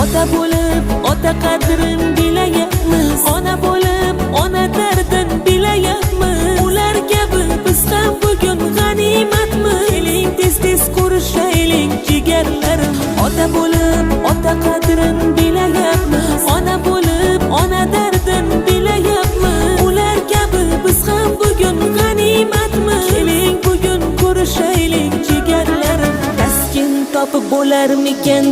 Ota bo'lib ota qadrin bilayapmiz, ona bo'lib ona dardin bilayapmiz. Ular kabi biz ham bugun g'animatmiz. Keling tez-tez ko'rishaylik jigarlarim. Ota bo'lib ota qadrin bilayapmiz, ona bo'lib ona dardin bilayapmiz. Ular kabi biz ham bugun g'animatmiz. Keling bugun ko'rishaylik jigarlarim. Taskin topib bo'larmikan